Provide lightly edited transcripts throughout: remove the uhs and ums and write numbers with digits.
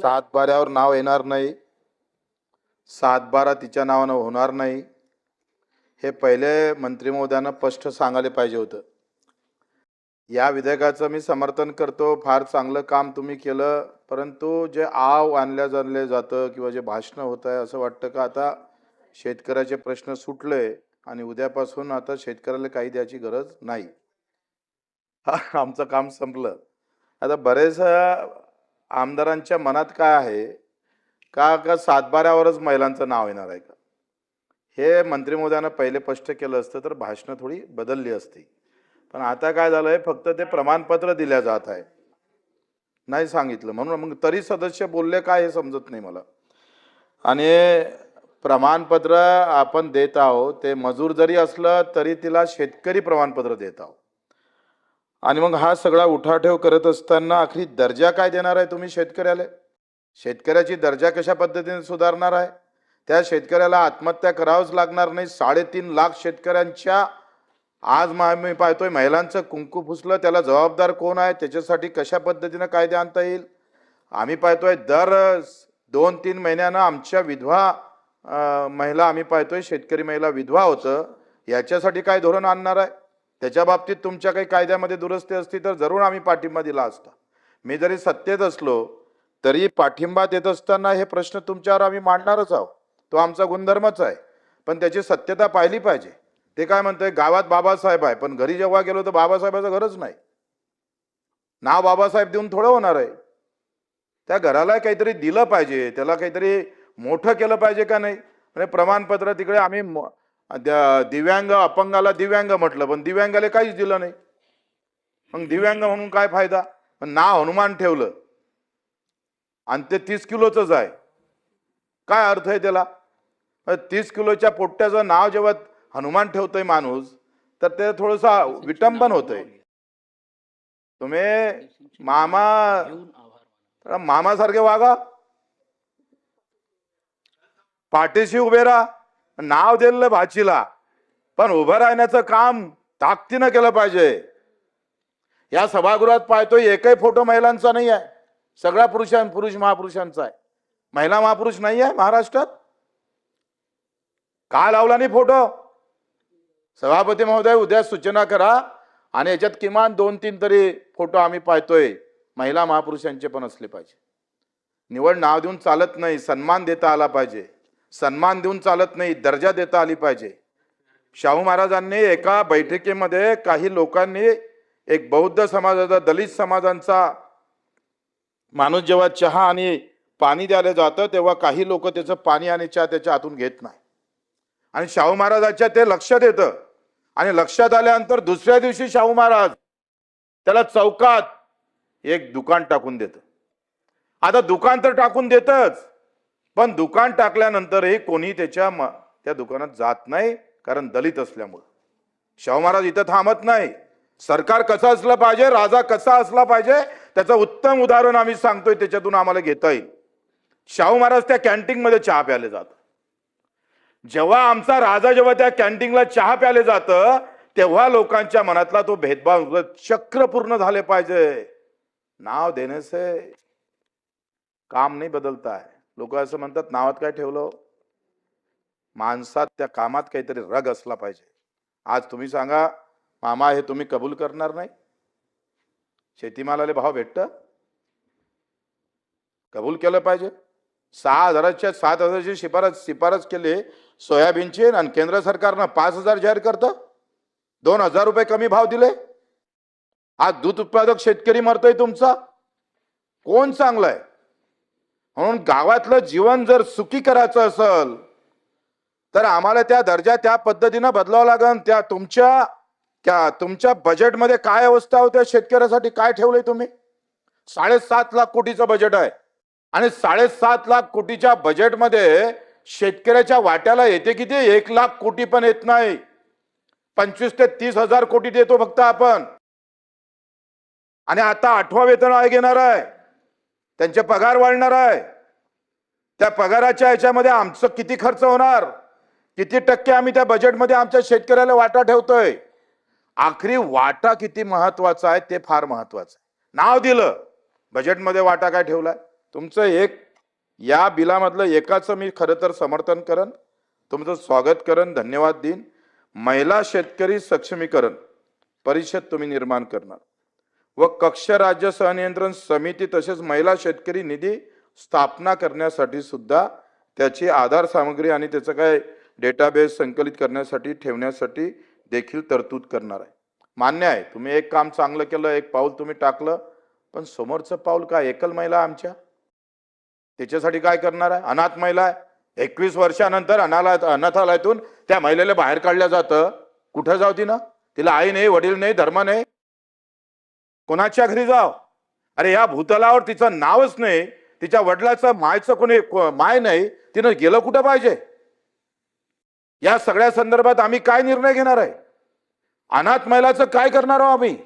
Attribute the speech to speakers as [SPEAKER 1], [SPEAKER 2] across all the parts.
[SPEAKER 1] सातबाऱ्यावर नाव येणार नाही, सातबारा तिच्या नावानं होणार नाही, हे पहिले मंत्री महोदयांना स्पष्ट सांगायला पाहिजे होतं. या विधेयकाचं मी समर्थन करतो, फार चांगलं काम तुम्ही केलं, परंतु जे आव आणले जातं किंवा जे भाषणं होत आहे, असं वाटतं का आता शेतकऱ्याचे प्रश्न सुटले आणि उद्यापासून आता शेतकऱ्याला काही द्यायची गरज नाही, आमचं काम संपलं. आता बरेच आमदारांच्या मनात काय आहे का सातबाऱ्यावरच महिलांचं नाव येणार आहे का, हे मंत्री महोदयांना पहिले स्पष्ट केलं असतं तर भाषणं थोडी बदलली असती. पण आता काय झालंय, फक्त ते प्रमाणपत्र दिल्या जात आहे, नाही सांगितलं. म्हणून मग तरी सदस्य बोलले काय हे समजत नाही मला. आणि प्रमाणपत्र आपण देत आहोत, ते मजूर जरी असलं तरी तिला शेतकरी प्रमाणपत्र देत आहोत. आणि मग हा सगळा उठाठेव करत असताना आखरी दर्जा काय देणार आहे तुम्ही शेतकऱ्याला? शेतकऱ्याची दर्जा कशा पद्धतीने सुधारणार आहे? त्या शेतकऱ्याला आत्महत्या करावंच लागणार नाही. 3.5 लाख शेतकऱ्यांच्या आज मी पाहतोय महिलांचं कुंकू फुसलं, त्याला जबाबदार कोण आहे? त्याच्यासाठी कशा पद्धतीनं कायदे आणता येईल? आम्ही पाहतोय दर 2-3 महिन्यानं आमच्या विधवा महिला, आम्ही पाहतोय शेतकरी महिला विधवा होतं, याच्यासाठी काय धोरण आणणार आहे? त्याच्या बाबतीत तुमच्या काही कायद्यामध्ये दुरुस्ती असती तर जरूर आम्ही पाठिंबा दिला असता. मी जरी सत्तेत असलो तरी पाठिंबा देत असताना हे प्रश्न तुमच्यावर आम्ही मांडणारच आहोत, तो आमचा गुणधर्मच आहे. पण त्याची सत्यता पाहिली पाहिजे. ते काय म्हणतंय गावात बाबासाहेब आहे, पण घरी जेव्हा गेलो तर बाबासाहेबाचं गरज नाही. नाव बाबासाहेब देऊन थोडं होणार आहे. त्या घराला काहीतरी दिलं पाहिजे, त्याला काहीतरी मोठं केलं पाहिजे का नाही? म्हणजे प्रमाणपत्र तिकडे आम्ही दिव्यांग अपंगाला दिव्यांग म्हटलं, पण दिव्यांगाला काहीच दिलं नाही. मग दिव्यांग म्हणून काय फायदा? पण नाव हनुमान ठेवलं आणि ते 30 किलोचंच आहे, काय अर्थ आहे त्याला? 30 किलोच्या पोट्ट्याचं नाव जेव्हा हनुमान ठेवतोय माणूस, तर ते थोडंसं विटंबन होतंय. तुम्ही मामासारखे वागा, पाठीशी उभे राहा. नाव दिलेलं भाचीला, पण उभं राहण्याचं काम ताकदीनं केलं पाहिजे. या सभागृहात पाहतोय एकही फोटो महिलांचा नाही आहे, सगळा पुरुष महापुरुषांचा आहे. महिला महापुरुष नाही आहे महाराष्ट्रात. का लावला नाही फोटो? सभापती महोदय उद्या सूचना करा आणि याच्यात किमान 2-3 तरी फोटो आम्ही पाहतोय महिला महापुरुषांचे पण असले पाहिजे. निवड नाव देऊन चालत नाही, सन्मान देता आला पाहिजे. सन्मान देऊन चालत नाही, दर्जा देता आली पाहिजे. शाहू महाराजांनी एका बैठकीमध्ये काही लोकांनी, एक बौद्ध समाजाचा, दलित समाजांचा माणूस जेव्हा चहा आणि पाणी द्यायला जातं तेव्हा काही लोक त्याचं पाणी आणि चहा त्याच्या हातून घेत नाही, आणि शाहू महाराजांच्या ते लक्षात येतं. आणि लक्षात आल्यानंतर दुसऱ्या दिवशी शाहू महाराज त्याला चौकात एक दुकान टाकून देतं. आता दुकान तर टाकून देतच, पण दुकान टाकल्यानंतरही कोणी त्या दुकानात जात नाही, कारण दलित असल्यामुळे. शाहू महाराज इथं थांबत नाही. सरकार कसं असलं पाहिजे, राजा कसा असला पाहिजे, त्याचं उत्तम उदाहरण आम्ही सांगतोय, त्याच्यातून आम्हाला घेता येईल. शाहू महाराज त्या कॅन्टीन मध्ये चहा प्यायले जातात. जेव्हा आमचा राजा जेव्हा त्या कॅन्टीनला चहा प्यायले जातं तेव्हा लोकांच्या मनातला तो भेदभाव चक्र पूर्ण झाले पाहिजे. नाव देणे से काम नाही बदलता है. लोक असं म्हणतात नावात काय ठेवलं, माणसात त्या कामात काहीतरी रग असला पाहिजे. आज तुम्ही सांगा मामा, हे तुम्ही कबूल करणार नाही? शेतीमालाला भाव भेटत, कबूल केलं पाहिजे. 6,000च्या 7,000ची शिफारस केली सोयाबीनची, आणि केंद्र सरकारनं 5,000 जाहीर करतं. 2,000 रुपये कमी भाव दिले. आज दूध उत्पादक शेतकरी मरतोय तुमचा. कोण चांगलं आहे? म्हणून गावातलं जीवन जर सुखी करायचं असेल तर आम्हाला त्या दर्जा त्या पद्धतीनं बदलावं लागेल. तुमच्या बजेटमध्ये काय अवस्था होते? शेतकऱ्यासाठी काय ठेवलंय तुम्ही? 7.5 लाख कोटीचं बजेट आहे, आणि 7.5 लाख कोटीच्या बजेटमध्ये शेतकऱ्याच्या वाट्याला येते किती? 1 लाख कोटी पण येत नाही. 25 ते 30 हजार कोटी देतो फक्त आपण. आणि आता 8वा वेतन आयोग येणार आहे, त्यांचे पगार वाढणार आहे. त्या पगाराच्या याच्यामध्ये आमचं किती खर्च होणार, किती टक्के आम्ही त्या बजेटमध्ये आमच्या शेतकऱ्याला वाटा ठेवतोय? आखरी वाटा किती महत्वाचा आहे ते फार महत्वाचं आहे. नाव दिलं, बजेटमध्ये वाटा काय ठेवलाय? तुमचं एक या बिलामधलं एकाचं मी खरं तर समर्थन करन, तुमचं स्वागत करन, धन्यवाद देईन. महिला शेतकरी सक्षमीकरण परिषद तुम्ही निर्माण करणार व कक्ष राज्य सहनियंत्रण समिती तसेच महिला शेतकरी निधी स्थापना करण्यासाठी सुद्धा त्याची आधार सामग्री आणि त्याचं काय डेटाबेस संकलित करण्यासाठी ठेवण्यासाठी देखील तरतूद करणार आहे. मान्य आहे, तुम्ही एक काम चांगलं केलं, एक पाऊल तुम्ही टाकलं, पण समोरचं पाऊल काय? एकल महिला आमच्या त्याच्यासाठी काय करणार आहे? अनाथ महिला आहे, 21 वर्षानंतर अनाथालयातून त्या महिलेला बाहेर काढल्या जातं. कुठं जाऊ ती ना? तिला आई नाही, वडील नाही, धर्म नाही, कोणाच्या घरी जाव? अरे या भूतलावर तिचं नावच नाही, तिच्या वडिलाचं मायचं कोणी माय नाही, तिनं गेलं कुठं पाहिजे? या सगळ्या संदर्भात आम्ही काय निर्णय घेणार आहे? अनाथ महिलाचं काय करणार आहोत आम्ही?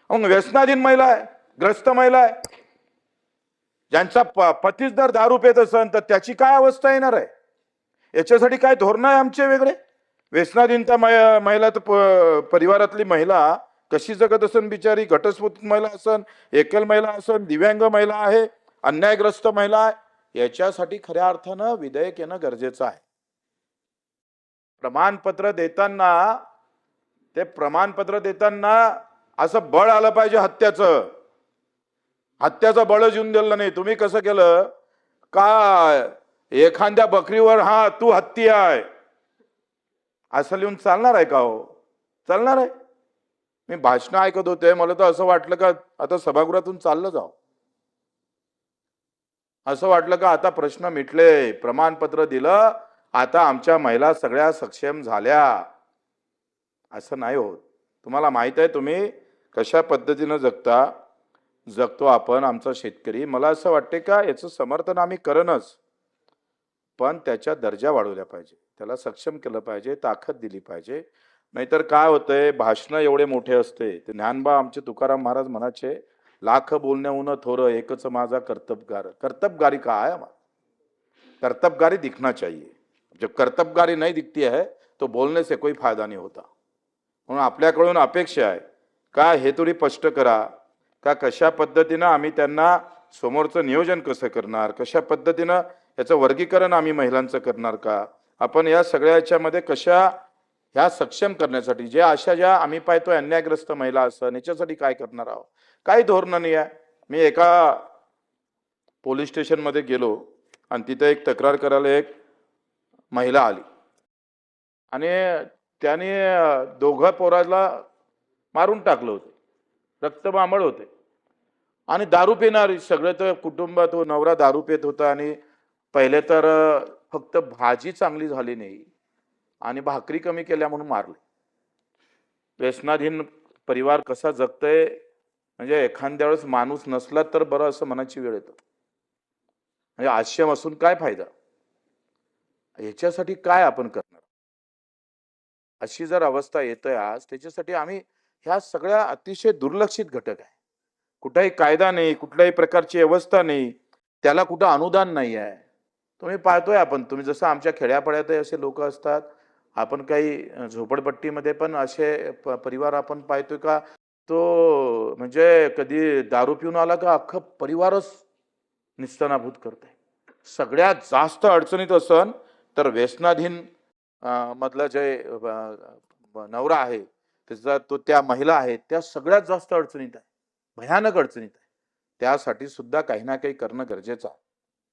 [SPEAKER 1] मग व्यसनाधीन महिला आहे, ग्रस्त महिला आहे, ज्यांचा पतीच जर दारू पेत असेल तर त्याची काय अवस्था येणार आहे? याच्यासाठी काय धोरण आहे आमचे वेगळे? व्यसनाधीनता महिला तर परिवारातली महिला कशी जगत असन बिचारी? घटस्फोटित महिला असन, एकल महिला असन, दिव्यांग महिला आहे, अन्यायग्रस्त महिला आहे, याच्यासाठी खऱ्या अर्थानं विधेयक येणं गरजेचं आहे. प्रमाणपत्र देताना असं बळ आलं पाहिजे हत्याचं बळच येऊन दिलं नाही. तुम्ही कसं केलं का एखाद्या बकरीवर हा तू हत्ती आहे असं लिहून चालणार आहे का? हो, चालणार आहे? मी भाषण ऐकत होते, मला तर असं वाटलं का आता सभागृहातून चाललं जाव, असं वाटलं का आता प्रश्न मिटले, प्रमाणपत्र दिलं, आता आमच्या महिला सगळ्या सक्षम झाल्या. असं नाही होत. तुम्हाला माहित आहे तुम्ही कशा पद्धतीनं जगतो आपण, आमचा शेतकरी. मला असं वाटते का याचं समर्थन आम्ही करणच, पण त्याच्या दर्जा वाढवल्या पाहिजे, त्याला सक्षम केलं पाहिजे, ताकद दिली पाहिजे. नाहीतर काय होतंय, भाषण एवढे मोठे असते. ते ज्ञानबा आमचे तुकाराम महाराज म्हणाचे, लाख बोलण्याहून थोर एकच माझा कर्तबगार. कर्तबगारी का है? कर्तबगारी दिखना चाहिए. जो कर्तबगारी नहीं दिखती है तो बोलने से कोई फायदा नहीं होता. म्हणून आपल्याकडून अपेक्षा आहे का हे थोडी स्पष्ट करा का कशा पद्धतीनं आम्ही त्यांना समोरचं नियोजन कसं करणार, कशा पद्धतीनं याचं वर्गीकरण आम्ही महिलांचं करणार का, आपण या सगळ्याच्यामध्ये कशा ह्या सक्षम करण्यासाठी ज्या आम्ही पाहतोय अन्यायग्रस्त महिला असं याच्यासाठी काय करणार आहोत? काही धोरण नाही आहे. मी एका पोलीस स्टेशन मध्ये गेलो आणि तिथे एक तक्रार करायला एक महिला आली आणि त्याने दोघं पोराला मारून टाकलं होतं, रक्तबांबळ होते आणि दारू पिणारी सगळे तर कुटुंबात नवरा दारू पित होता आणि पहिले तर फक्त भाजी चांगली झाली नाही आणि भाकरी कमी केल्या म्हणून मारले. व्यसनाधीन परिवार कसा जगतय म्हणजे एखाद्या वेळेस माणूस नसला तर बरं असं मनाची वेळ येतं. म्हणजे आश्रम असून काय फायदा? याच्यासाठी काय आपण करणार? अशी जर अवस्था येते आज, त्याच्यासाठी आम्ही ह्या सगळ्या अतिशय दुर्लक्षित घटक आहे. कुठलाही कायदा नाही, कुठल्याही प्रकारची व्यवस्था नाही, त्याला कुठं अनुदान नाही आहे. तुम्ही पाहतोय आपण, तुम्ही जसं आमच्या खेड्यापाड्यात असे लोक असतात, आपण काही झोपडपट्टीमध्ये पण असे परिवार आपण पाहतोय का तो म्हणजे कधी दारू पिऊन आला का अख्खा परिवारच निस्तनाभूत करते. सगळ्यात जास्त अडचणीत असन तर व्यसनाधीन मधला जे नवरा आहे त्याचा तो त्या महिला आहेत त्या सगळ्यात जास्त अडचणीत आहे, भयानक अडचणीत आहे. त्यासाठी सुद्धा काही ना काही करणं गरजेचं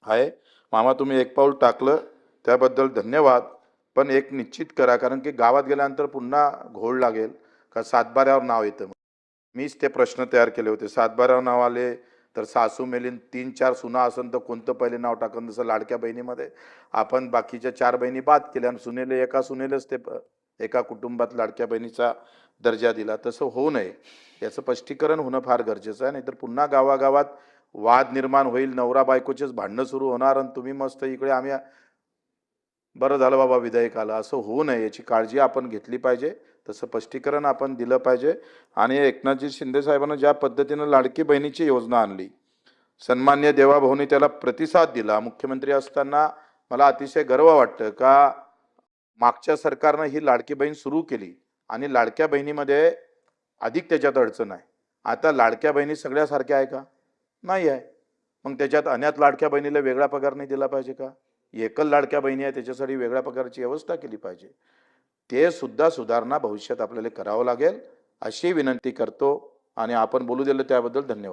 [SPEAKER 1] आहे. मामा तुम्ही एक पाऊल टाकलं त्याबद्दल धन्यवाद, पण एक निश्चित करा, कारण की गावात गेल्यानंतर पुन्हा घोळ लागेल का सातबाऱ्यावर नाव येतं. मीच ते प्रश्न तयार केले होते. सातबाऱ्यावर नाव आले तर सासू मेलीन 3-4 सुना असेल तर कोणतं पहिले नाव टाकन? जसं लाडक्या बहिणीमध्ये आपण बाकीच्या 4 बहिणी बाद केल्या आणि सुनेले एका सुनेलेच ते एका कुटुंबात लाडक्या बहिणीचा दर्जा दिला. तसं होऊ नये याचं स्पष्टीकरण होणं फार गरजेचं आहे. नाहीतर पुन्हा गावागावात वाद निर्माण होईल, नवरा बायकोचेच भांडणं सुरू होणार आणि तुम्ही मस्त इकडे आम्ही बरं झालं बाबा विधेयक आलं, असं होऊ नये याची काळजी आपण घेतली पाहिजे. तसं स्पष्टीकरण आपण दिलं पाहिजे. आणि एकनाथजी शिंदे साहेबांना ज्या पद्धतीनं लाडकी बहिणीची योजना आणली, सन्मान्य देवाभाऊनी त्याला प्रतिसाद दिला. मुख्यमंत्री असताना मला अतिशय गर्व वाटतं का मागच्या सरकारनं ही लाडकी बहीण सुरू केली आणि लाडक्या बहिणीमध्ये अधिक त्याच्यात अडचण आहे. आता लाडक्या बहिणी सगळ्यासारख्या आहे का? नाही आहे. मग त्याच्यात अनाथ लाडक्या बहिणीला वेगळा पगार नाही दिला पाहिजे का? एकल लाडक्या बहिणी आहे त्याच्यासाठी वेगळ्या पगाराची व्यवस्था केली पाहिजे. ते सुद्धा सुधारणा भविष्यात आपल्याला करावं लागेल अशी विनंती करतो आणि आपण बोलू दिलं त्याबद्दल धन्यवाद.